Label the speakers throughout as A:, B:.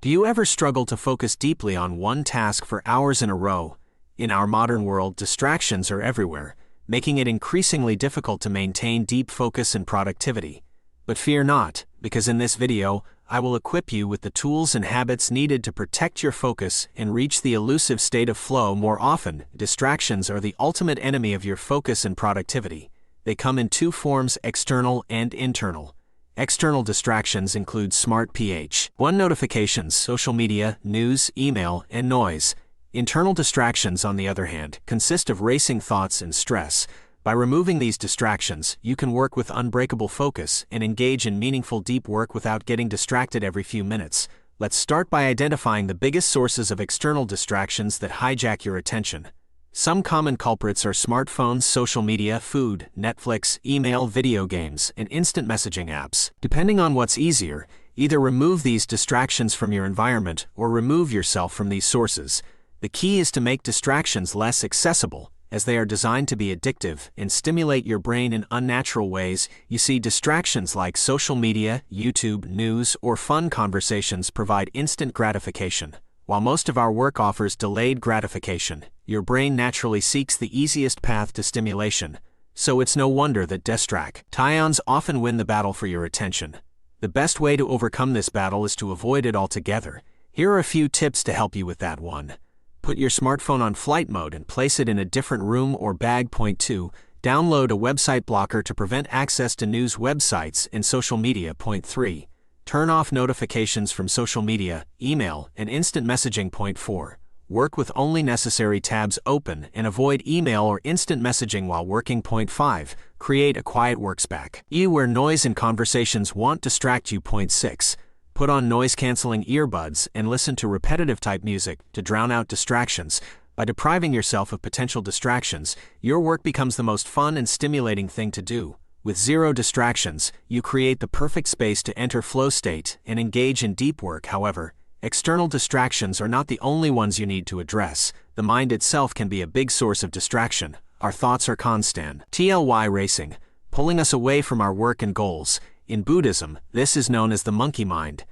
A: Do you ever struggle to focus deeply on one task for hours in a row? In our modern world, distractions are everywhere, making it increasingly difficult to maintain deep focus and productivity. But fear not, because in this video, I will equip you with the tools and habits needed to protect your focus and reach the elusive state of flow more often. Distractions are the ultimate enemy of your focus and productivity. They come in two forms: external and internal. External distractions include smart ph1 notifications, social media, news, email, and noise. Internal distractions, on the other hand, consist of racing thoughts and stress. By removing these distractions, you can work with unbreakable focus and engage in meaningful deep work without getting distracted every few minutes. Let's start by identifying the biggest sources of external distractions that hijack your attention. Some common culprits are smartphones, social media, food, Netflix, email, video games, and instant messaging apps. Depending on what's easier, either remove these distractions from your environment or remove yourself from these sources. The key is to make distractions less accessible, as they are designed to be addictive and stimulate your brain in unnatural ways. You see, distractions like social media, YouTube, news, or fun conversations provide instant gratification. While most of our work offers delayed gratification, your brain naturally seeks the easiest path to stimulation. So it's no wonder that distractions often win the battle for your attention. The best way to overcome this battle is to avoid it altogether. Here are a few tips to help you with that. 1. Put your smartphone on flight mode and place it in a different room or bag. 2. Download a website blocker to prevent access to news websites and social media. 3. Turn off notifications from social media, email, and instant messaging. 4. Work with only necessary tabs open and avoid email or instant messaging while working. 5. Create a quiet workspace where noise and conversations won't distract you. 6. Put on noise-canceling earbuds and listen to repetitive-type music to drown out distractions. By depriving yourself of potential distractions, your work becomes the most fun and stimulating thing to do. With zero distractions, you create the perfect space to enter flow state and engage in deep work. However, external distractions are not the only ones you need to address. The mind itself can be a big source of distraction. Our thoughts are constantly racing, pulling us away from our work and goals. In Buddhism, this is known as the monkey mind.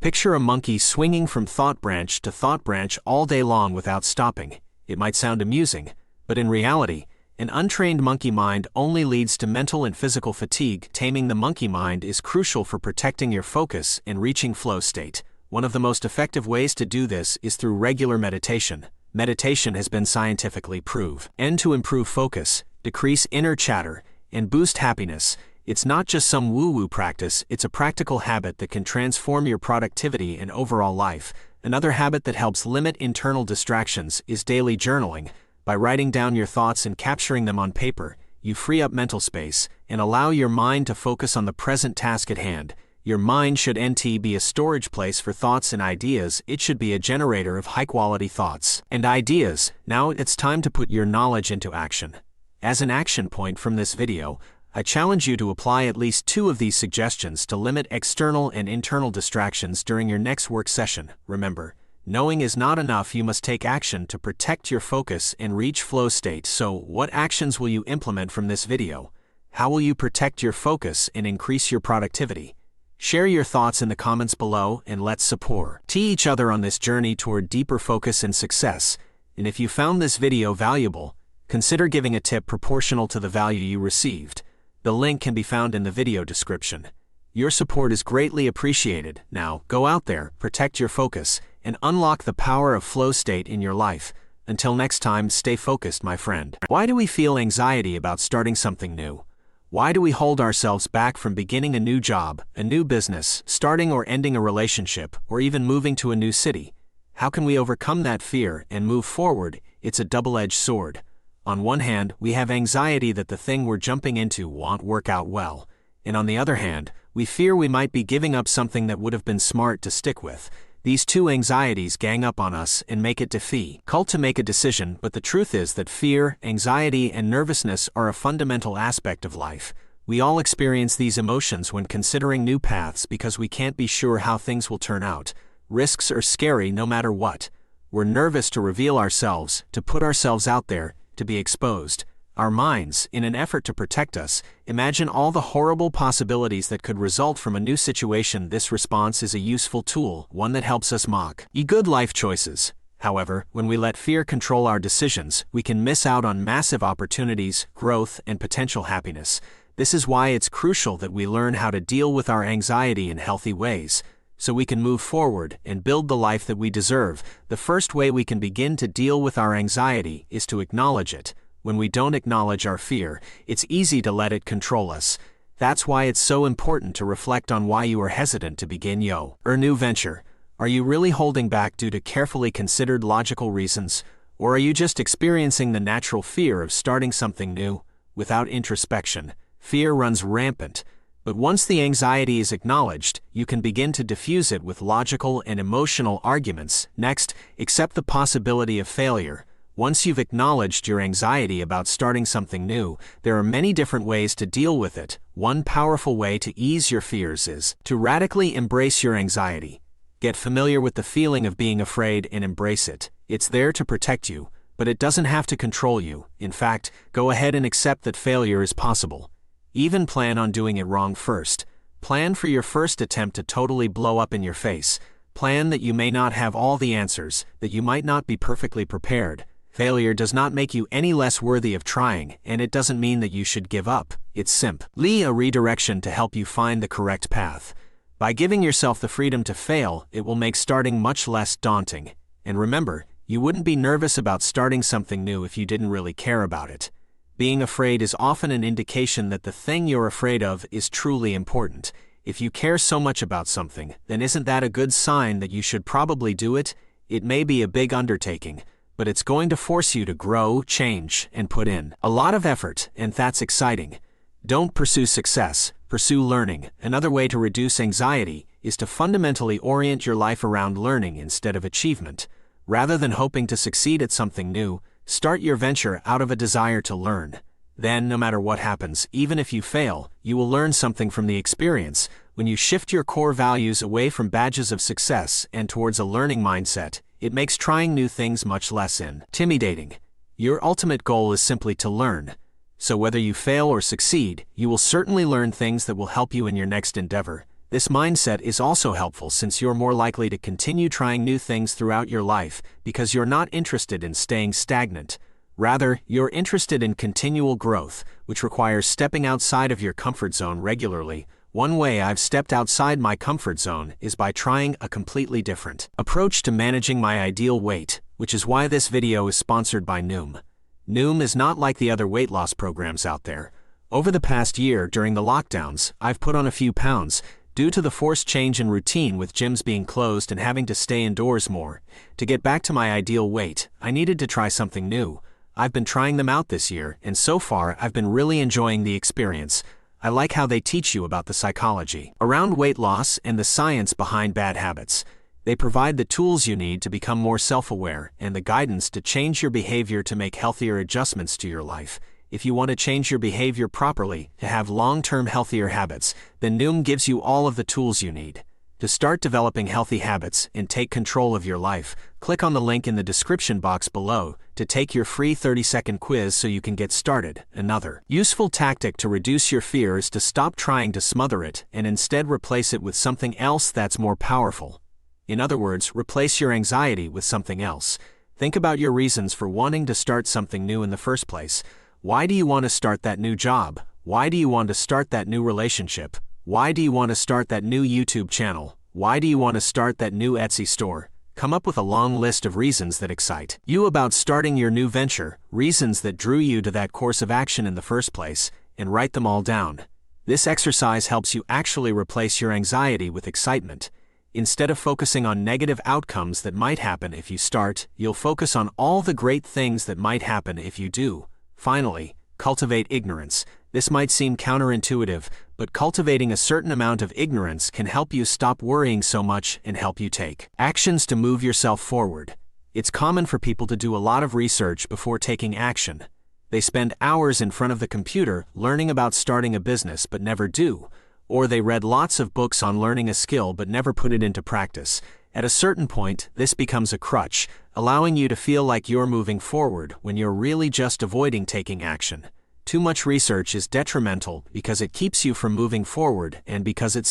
A: Picture a monkey swinging from thought branch to thought branch all day long without stopping. It might sound amusing, but in reality, an untrained monkey mind only leads to mental and physical fatigue. Taming the monkey mind is crucial for protecting your focus and reaching flow state. One of the most effective ways to do this is through regular meditation. Meditation has been scientifically proven to improve focus, decrease inner chatter, and boost happiness. It's not just some woo-woo practice, it's a practical habit that can transform your productivity and overall life. Another habit that helps limit internal distractions is daily journaling. By writing down your thoughts and capturing them on paper, you free up mental space and allow your mind to focus on the present task at hand. Your mind shouldn't be a storage place for thoughts and ideas, it should be a generator of high-quality thoughts and ideas. Now it's time to put your knowledge into action. As an action point from this video, I challenge you to apply at least 2 of these suggestions to limit external and internal distractions during your next work session. Remember, knowing is not enough, you must take action to protect your focus and reach flow state. So, what actions will you implement from this video? How will you protect your focus and increase your productivity? Share your thoughts in the comments below and let's support each other on this journey toward deeper focus and success. And if you found this video valuable, consider giving a tip proportional to the value you received. The link can be found in the video description. Your support is greatly appreciated. Now, go out there, protect your focus, and unlock the power of flow state in your life. Until next time, stay focused, my friend. Why do we feel anxiety about starting something new? Why do we hold ourselves back from beginning a new job, a new business, starting or ending a relationship, or even moving to a new city? How can we overcome that fear and move forward? It's a double-edged sword. On one hand, we have anxiety that the thing we're jumping into won't work out well. And on the other hand, we fear we might be giving up something that would have been smart to stick with. These two anxieties gang up on us and make it difficult to make a decision, but the truth is that fear, anxiety, and nervousness are a fundamental aspect of life. We all experience these emotions when considering new paths because we can't be sure how things will turn out. Risks are scary no matter what. We're nervous to reveal ourselves, to put ourselves out there, to be exposed. Our minds, in an effort to protect us, imagine all the horrible possibilities that could result from a new situation. This response is a useful tool, one that helps us make good life choices. However, when we let fear control our decisions, we can miss out on massive opportunities, growth, and potential happiness. This is why it's crucial that we learn how to deal with our anxiety in healthy ways, so we can move forward and build the life that we deserve. The first way we can begin to deal with our anxiety is to acknowledge it. When we don't acknowledge our fear, it's easy to let it control us. That's why it's so important to reflect on why you are hesitant to begin your new venture. Are you really holding back due to carefully considered logical reasons, or are you just experiencing the natural fear of starting something new? Without introspection, fear runs rampant. But once the anxiety is acknowledged, you can begin to diffuse it with logical and emotional arguments. Next, accept the possibility of failure. Once you've acknowledged your anxiety about starting something new, there are many different ways to deal with it. One powerful way to ease your fears is to radically embrace your anxiety. Get familiar with the feeling of being afraid and embrace it. It's there to protect you, but it doesn't have to control you. In fact, go ahead and accept that failure is possible. Even plan on doing it wrong first. Plan for your first attempt to totally blow up in your face. Plan that you may not have all the answers, that you might not be perfectly prepared. Failure does not make you any less worthy of trying, and it doesn't mean that you should give up. It's simply a redirection to help you find the correct path. By giving yourself the freedom to fail, it will make starting much less daunting. And remember, you wouldn't be nervous about starting something new if you didn't really care about it. Being afraid is often an indication that the thing you're afraid of is truly important. If you care so much about something, then isn't that a good sign that you should probably do it? It may be a big undertaking, but it's going to force you to grow, change, and put in a lot of effort, and that's exciting. Don't pursue success, pursue learning. Another way to reduce anxiety is to fundamentally orient your life around learning instead of achievement. Rather than hoping to succeed at something new, start your venture out of a desire to learn. Then, no matter what happens, even if you fail, you will learn something from the experience. When you shift your core values away from badges of success and towards a learning mindset, it makes trying new things much less intimidating. Your ultimate goal is simply to learn. So whether you fail or succeed, you will certainly learn things that will help you in your next endeavor. This mindset is also helpful since you're more likely to continue trying new things throughout your life because you're not interested in staying stagnant. Rather, you're interested in continual growth, which requires stepping outside of your comfort zone regularly. One way I've stepped outside my comfort zone is by trying a completely different approach to managing my ideal weight, which is why this video is sponsored by Noom. Noom is not like the other weight loss programs out there. Over the past year, during the lockdowns, I've put on a few pounds, due to the forced change in routine with gyms being closed and having to stay indoors more. To get back to my ideal weight, I needed to try something new. I've been trying them out this year, and so far I've been really enjoying the experience. I like how they teach you about the psychology around weight loss and the science behind bad habits. They provide the tools you need to become more self-aware and the guidance to change your behavior to make healthier adjustments to your life. If you want to change your behavior properly, to have long-term healthier habits, then Noom gives you all of the tools you need. To start developing healthy habits and take control of your life, click on the link in the description box below to take your free 30-second quiz so you can get started. Another useful tactic to reduce your fear is to stop trying to smother it and instead replace it with something else that's more powerful. In other words, replace your anxiety with something else. Think about your reasons for wanting to start something new in the first place. Why do you want to start that new job? Why do you want to start that new relationship? Why do you want to start that new YouTube channel? Why do you want to start that new Etsy store? Come up with a long list of reasons that excite you about starting your new venture, reasons that drew you to that course of action in the first place, and write them all down. This exercise helps you actually replace your anxiety with excitement. Instead of focusing on negative outcomes that might happen if you start, you'll focus on all the great things that might happen if you do. Finally, cultivate ignorance. This might seem counterintuitive, but cultivating a certain amount of ignorance can help you stop worrying so much and help you take actions to move yourself forward. It's common for people to do a lot of research before taking action. They spend hours in front of the computer learning about starting a business but never do, or they read lots of books on learning a skill but never put it into practice. At a certain point, this becomes a crutch, allowing you to feel like you're moving forward when you're really just avoiding taking action. Too much research is detrimental because it keeps you from moving forward and because it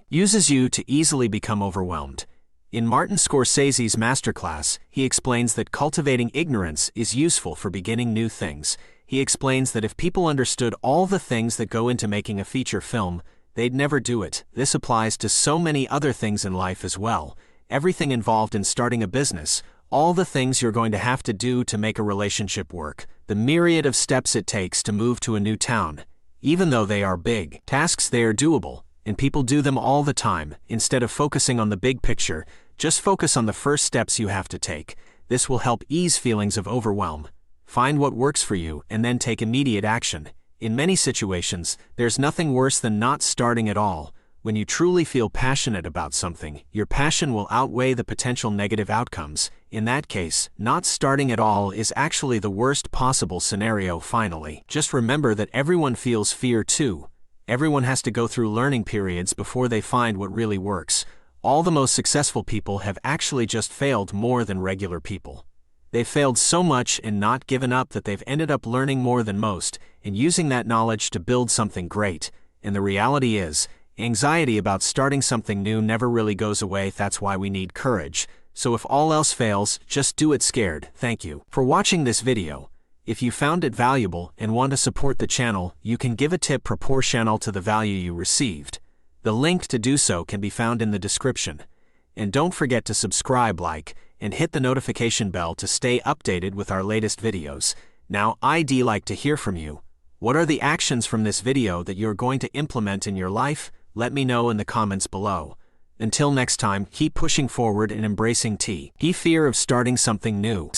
A: uses you to easily become overwhelmed. In Martin Scorsese's masterclass, he explains that cultivating ignorance is useful for beginning new things. He explains that if people understood all the things that go into making a feature film, they'd never do it. This applies to so many other things in life as well. Everything involved in starting a business, all the things you're going to have to do to make a relationship work, the myriad of steps it takes to move to a new town. Even though they are big tasks, they are doable, and people do them all the time. Instead of focusing on the big picture, just focus on the first steps you have to take. This will help ease feelings of overwhelm. Find what works for you and then take immediate action. In many situations, there's nothing worse than not starting at all. When you truly feel passionate about something, your passion will outweigh the potential negative outcomes. In that case, not starting at all is actually the worst possible scenario. Finally, just remember that everyone feels fear too. Everyone has to go through learning periods before they find what really works. All the most successful people have actually just failed more than regular people. They've failed so much and not given up that they've ended up learning more than most and using that knowledge to build something great. And the reality is, anxiety about starting something new never really goes away. That's why we need courage. So if all else fails, just do it scared. Thank you for watching this video. If you found it valuable and want to support the channel, you can give a tip proportional to the value you received. The link to do so can be found in the description. And don't forget to subscribe, like, and hit the notification bell to stay updated with our latest videos. Now, I'd like to hear from you. What are the actions from this video that you're going to implement in your life? Let me know in the comments below. Until next time, keep pushing forward and embracing the fear of starting something new.